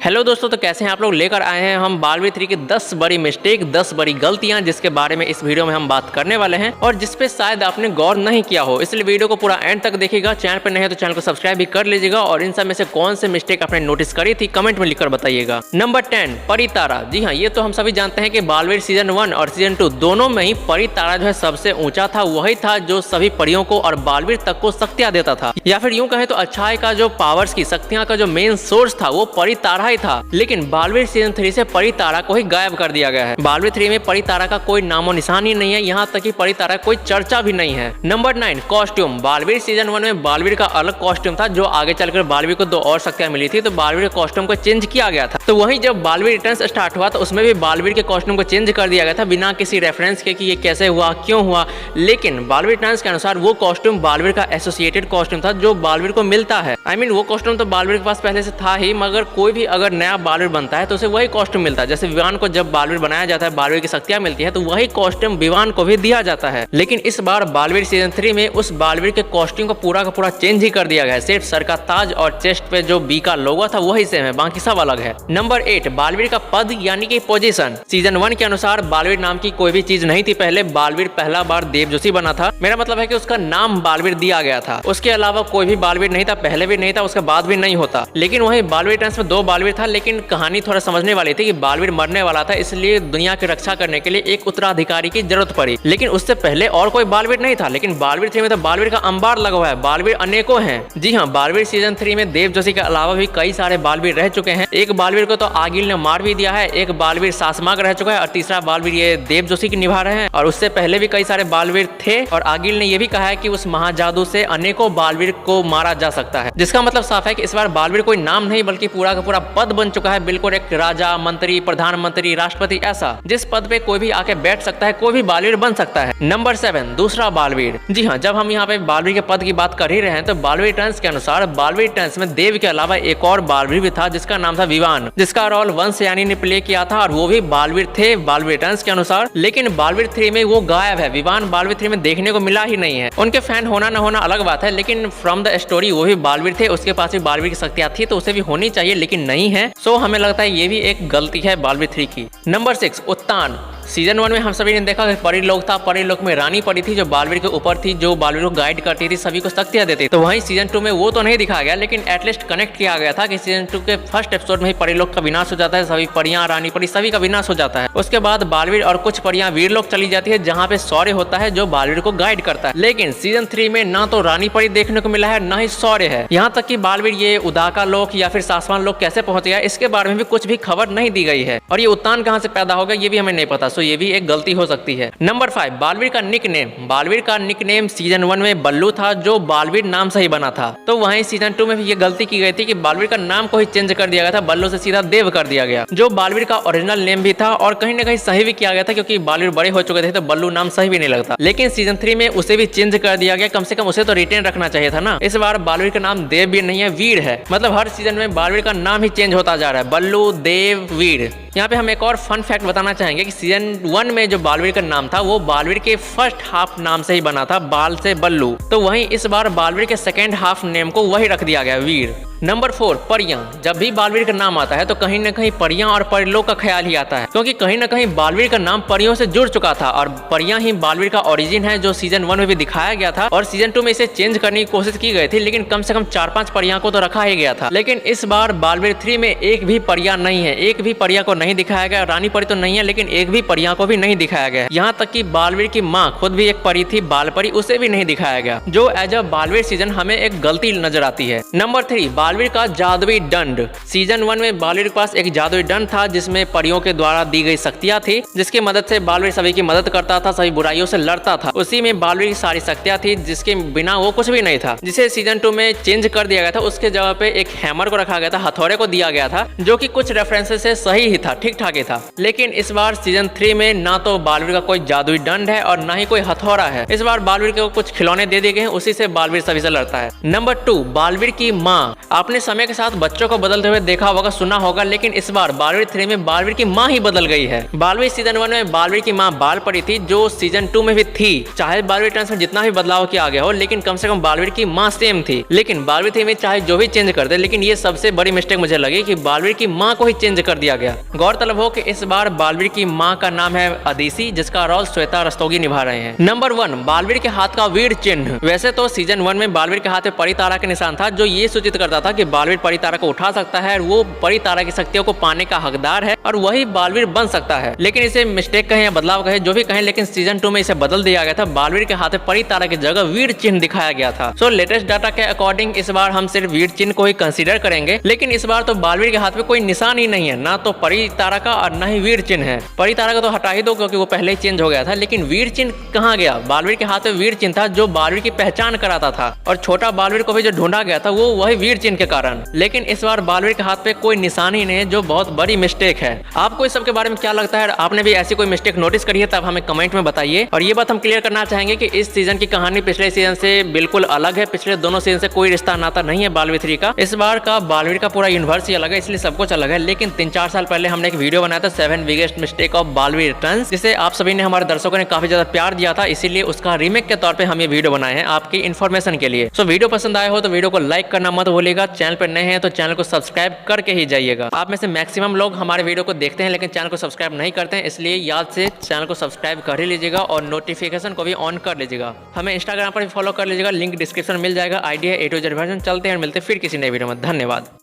Hello दोस्तों, तो कैसे हैं आप लोग। लेकर आए हैं हम बालवीर 3 की 10 बड़ी मिस्टेक, 10 बड़ी गलतियां, जिसके बारे में इस वीडियो में हम बात करने वाले हैं और जिस पे शायद आपने गौर नहीं किया हो। इसलिए वीडियो को पूरा एंड तक देखिएगा। चैनल पर नहीं है तो चैनल को सब्सक्राइब भी कर लीजिएगा और इन सब में से कौन से मिस्टेक आपने नोटिस करी थी कमेंट में लिखकर बताइएगा। नंबर 10, परितारा। जी हाँ, ये तो हम सभी जानते हैं कि बालवीर सीजन 1 और सीजन 2 दोनों में ही परितारा जो है सबसे ऊंचा था। वही था जो सभी परियों को और बालवीर तक को शक्तियां देता था, या फिर यूं कहें तो अच्छाई का जो पावर्स की शक्तियां का जो मेन सोर्स था वो परितारा ही था। लेकिन बालवीर सीजन 3 से परितारा को ही गायब कर दिया गया है। बालवीर 3 में परितारा का कोई नामो निशान ही नहीं है, यहाँ तक कि परितारा कोई चर्चा भी नहीं है। Number 9, costume. बालवीर सीजन 1 में बालवीर का अलग कॉस्ट्यूम था, जो आगे चलकर बालवीर को 2 और शक्तियां मिली थी, तो बालवीर के कॉस्ट्यूम को चेंज किया गया था। तो वहीं जब बालवीर रिटर्न्स स्टार्ट हुआ तो उसमें भी बालवीर के कॉस्ट्यूम को चेंज कर दिया गया था, बिना किसी रेफरेंस के कि ये कैसे हुआ, क्यों हुआ। लेकिन बालवीर रिटर्न्स के अनुसार वो कॉस्ट्यूम बालवीर का एसोसिएटेड कॉस्ट्यूम था जो बालवीर को मिलता है। वो कॉस्ट्यूम तो बालवीर के पास पहले से था ही, मगर कोई भी अगर नया बालवीर बनता है तो उसे वही कॉस्ट्यूम मिलता है। जैसे विवान को जब बालवीर बनाया जाता है, बालवीर की शक्तियां मिलती है, तो वही कॉस्ट्यूम विवान को भी दिया जाता है। लेकिन इस बार बालवीर सीजन 3 में उस बालवीर के कॉस्ट्यूम को पूरा का पूरा चेंज ही कर दिया गया है। सिर्फ सर का ताज और चेस्ट पे जो बी का लोगो था वही सेम है, बाकी सब अलग है। नंबर 8, बालवीर का पद यानी कि पोजीशन। सीजन 1 के अनुसार बालवीर नाम की कोई भी चीज नहीं थी पहले। बालवीर पहला बार देवजोशी बना था, मेरा मतलब है कि उसका नाम बालवीर दिया गया था। उसके अलावा कोई भी बालवीर नहीं था, पहले भी नहीं था, उसके बाद भी नहीं होता। लेकिन वही बालवीर रिटर्न्स में 2 बालवीर था, लेकिन कहानी थोड़ा समझने वाली थी कि बालवीर मरने वाला था, इसलिए दुनिया की रक्षा करने के लिए एक उत्तराधिकारी की जरूरत पड़ी। लेकिन उससे पहले और कोई बालवीर नहीं था। लेकिन बालवीर 3 में तो बालवीर का अंबार लगा हुआ है, बालवीर अनेकों हैं। जी हाँ, बालवीर सीजन 3 में देवजोशी के अलावा भी कई सारे बालवीर रह चुके हैं। एक बालवीर को तो आगिल ने मार भी दिया है, एक बालवीर सासमाग रह चुका है और तीसरा बालवीर ये देवजोशी की निभा रहे हैं। और उससे पहले भी कई सारे बालवीर थे और आगिल ने यह भी कहा है कि उस महाजादू से अनेकों बालवीर को मारा जा सकता है। जिसका मतलब साफ है कि इस बार बालवीर कोई नाम नहीं बल्कि पूरा का पूरा पद बन चुका है। बिल्कुल एक राजा, मंत्री, प्रधानमंत्री, राष्ट्रपति, ऐसा जिस पद पे कोई भी आके बैठ सकता है, कोई भी बालवीर बन सकता है। नंबर 7, दूसरा बालवीर। जी हाँ, जब हम यहाँ पे बालवीर के पद की बात कर ही रहे हैं तो बालवीर रिटर्न्स के अनुसार बालवीर रिटर्न्स में देव के अलावा एक और बालवीर भी था जिसका नाम था विवान, जिसका रोल वंशयानी ने प्ले किया था और वो भी बालवीर थे बालवीर रिटर्न्स के अनुसार। लेकिन बालवीर 3 में वो गायब है। विवान बालवीर 3 में देखने को मिला ही नहीं है। उनके फैन होना न होना अलग बात है, लेकिन फ्रॉम द स्टोरी वो भी बालवीर थे, उसके पास भी बालवीर की शक्तियां थी, तो उसे भी होनी चाहिए, लेकिन नहीं है। सो हमें लगता है ये भी एक गलती है बालवीर 3 की। नंबर 6, उत्तान। सीजन 1 में हम सभी ने देखा कि परी लोग था, परी लोग में रानी परी थी जो बालवीर के ऊपर थी, जो बालवीर को गाइड करती थी, सभी को शक्तियां देती थी। तो वहीं सीजन 2 में वो तो नहीं दिखाया गया, लेकिन एटलीस्ट कनेक्ट किया गया था कि सीजन 2 के फर्स्ट एपिसोड में ही परी लोग का विनाश हो जाता है, सभी परियां, रानी परी सभी का विनाश हो जाता है। उसके बाद बालवीर और कुछ परियां वीर लोग चली जाती है, जहाँ पे शौर्य होता है जो बालवीर को गाइड करता है। लेकिन सीजन 3 में ना तो रानी परी देखने को मिला है, ना ही शौर्य है। यहाँ तक कि बालवीर ये उदाका लोक या फिर सासवान लोक कैसे पहुंच गया, इसके बारे में भी कुछ भी खबर नहीं दी गई है। और ये उत्तान कहाँ से पैदा होगा ये भी हमें नहीं पता। सो ये भी एक गलती हो सकती है। नंबर 5, बालवीर का निकनेम। बालवीर का निकनेम सीजन 1 में बल्लू था, जो बालवीर नाम से ही बना था। तो वहीं सीजन 2 में भी ये गलती की गई थी कि बालवीर का नाम को ही चेंज कर दिया गया था, बल्लू से सीधा देव कर दिया गया, जो बालवीर का ओरिजिनल नेम भी था और कहीं ना कहीं सही भी किया गया था, क्योंकि बालवीर बड़े हो चुके थे तो बल्लू नाम सही भी नहीं लगता। लेकिन सीजन 3 में उसे भी चेंज कर दिया गया, कम से कम उसे तो रिटेन रखना चाहिए था ना। इस बार बालवीर का नाम देव भी नहीं है, वीर है। मतलब हर सीजन में बालवीर का नाम ही चेंज होता जा रहा है, बल्लू, देव, वीर। यहाँ पे हम एक और फन फैक्ट बताना चाहेंगे कि सीजन 1 में जो बालवीर का नाम था वो बालवीर के फर्स्ट हाफ नाम से ही बना था, बाल से बल्लू। तो वहीं इस बार बालवीर के सेकेंड हाफ नेम को वही रख दिया गया, वीर। नंबर 4, परियां। जब भी बालवीर का नाम आता है तो कहीं न कहीं परियां और परिलोक का ख्याल ही आता है, क्योंकि कहीं न कहीं बालवीर का नाम परियों से जुड़ चुका था और परियां ही बालवीर का ओरिजिन है, जो सीजन 1 में भी दिखाया गया था। और सीजन 2 में इसे चेंज करने की कोशिश की गई थी, लेकिन कम से कम 4-5 परियां को तो रखा ही गया था। लेकिन इस बार बालवीर 3 में एक भी परियां नहीं है, एक भी परियां को नहीं दिखाया गया। रानी परी तो नहीं है, लेकिन एक भी परियां को भी नहीं दिखाया गया। यहाँ तक कि बालवीर की माँ खुद भी एक परी थी, बाल परी, उसे भी नहीं दिखाया गया, जो एज अ बालवीर सीजन हमें एक गलती नजर आती है। नंबर 3, बालवीर का जादुई दंड। सीजन 1 में बालवीर के पास एक जादुई दंड था जिसमें परियों के द्वारा दी गई शक्तियां थी, जिसकी मदद से बालवीर सभी की मदद करता था, सभी बुराइयों से लड़ता था। उसी में बालवीर की सारी शक्तियां थी, जिसके बिना वो कुछ भी नहीं था, जिसे सीजन 2 में चेंज कर दिया गया था। उसके जगह पे एक हैमर को रखा गया था, हथौड़े को दिया गया था, जो कि कुछ रेफरेंसेस से सही ही था, ठीक ठाक ही था। लेकिन इस बार सीजन 3 में ना तो बालवीर का कोई जादुई दंड है और ना ही कोई हथौड़ा है। इस बार बालवीर को कुछ खिलौने दे दिए गए हैं, उसी से बालवीर सभी से लड़ता है। नंबर 2, बालवीर की माँ। आपने समय के साथ बच्चों को बदलते हुए देखा होगा, सुना होगा, लेकिन इस बार बालवीर 3 में बालवीर की माँ ही बदल गई है। बालवीर सीजन 1 में बालवीर की माँ बाल परी थी, जो सीजन 2 में भी थी। चाहे बालवीर ट्रांस में जितना भी बदलाव किया गया हो, लेकिन कम से कम बालवीर की माँ सेम थी। लेकिन बालवीर 3 में चाहे जो भी चेंज कर दे, लेकिन ये सबसे बड़ी मिस्टेक मुझे लगी कि बालवीर की माँ को ही चेंज कर दिया गया। गौरतलब हो कि इस बार बालवीर की माँ का नाम है अदिति, जिसका रोल श्वेता रस्तोगी निभा रहे हैं। नंबर 1, बालवीर के हाथ का वीर चिन्ह। वैसे तो सीजन 1 में बालवीर के हाथ में परी तारा का निशान था, जो ये सूचित करता था कि बालवीर परी तारा को उठा सकता है, वो परी तारा की शक्तियों को पाने का हकदार है और वही बालवीर बन सकता है। लेकिन इसे मिस्टेक कहें या बदलाव कहें, जो भी कहें, लेकिन सीजन 2 में इसे बदल दिया गया था। बालवीर के हाथ में परी तारा की जगह वीर चिन्ह दिखाया गया था। सो लेटेस्ट डाटा के अकॉर्डिंग इस बार हम सिर्फ वीर चिन्ह को ही कंसीडर करेंगे। लेकिन इस बार तो बालवीर के हाथ में कोई निशान ही नहीं है, ना तो परी तारा का और ना ही वीर चिन्ह है। परी तारा का तो हटा ही दो, क्योंकि वो पहले ही चेंज हो गया था। लेकिन वीर चिन्ह कहाँ गया? बालवीर के हाथ में वीर चिन्ह था, जो बालवीर की पहचान कराता था, और छोटा बालवीर को भी जो ढूंढा गया था वो वही वीर चिन्ह के कारण। लेकिन इस बार बालवीर के हाथ पे कोई निशान ही नहीं है, जो बहुत बड़ी मिस्टेक है। आपको इस सब के बारे में क्या लगता है? आपने भी ऐसी कोई मिस्टेक नोटिस करी है तब हमें कमेंट में बताइए। और ये बात हम क्लियर करना चाहेंगे कि इस सीजन की कहानी पिछले सीजन से बिल्कुल अलग है। पिछले दोनों सीजन से कोई रिश्ता नाता नहीं है बालवीर 3 का। इस बार का बालवीर का पूरा यूनिवर्स ही अलग है, इसलिए सब कुछ अलग है। लेकिन 3-4 साल पहले हमने एक वीडियो बनाया था 7 biggest mistake of Baalveer returns, जिसे आप सभी ने, हमारे दर्शकों ने काफी ज्यादा प्यार दिया था, इसीलिए उसका रीमेक के तौर पे हम ये वीडियो बनाए हैं आपकी इन्फॉर्मेशन के लिए। सो वीडियो पसंद आया हो तो वीडियो को लाइक करना मत भूलिएगा। चैनल पर नए हैं तो चैनल को सब्सक्राइब करके ही जाइएगा। आप में से मैक्सिमम लोग हमारे वीडियो को देखते हैं लेकिन चैनल को सब्सक्राइब नहीं करते हैं, इसलिए याद से चैनल को सब्सक्राइब कर ही लीजिएगा और नोटिफिकेशन को भी ऑन कर लीजिएगा। हमें इंस्टाग्राम पर भी फॉलो कर लीजिएगा, लिंक डिस्क्रिप्शन मिल जाएगा। आईडी है A to Z वर्जन। चलते हैं और मिलते हैं फिर किसी नए वीडियो में। धन्यवाद।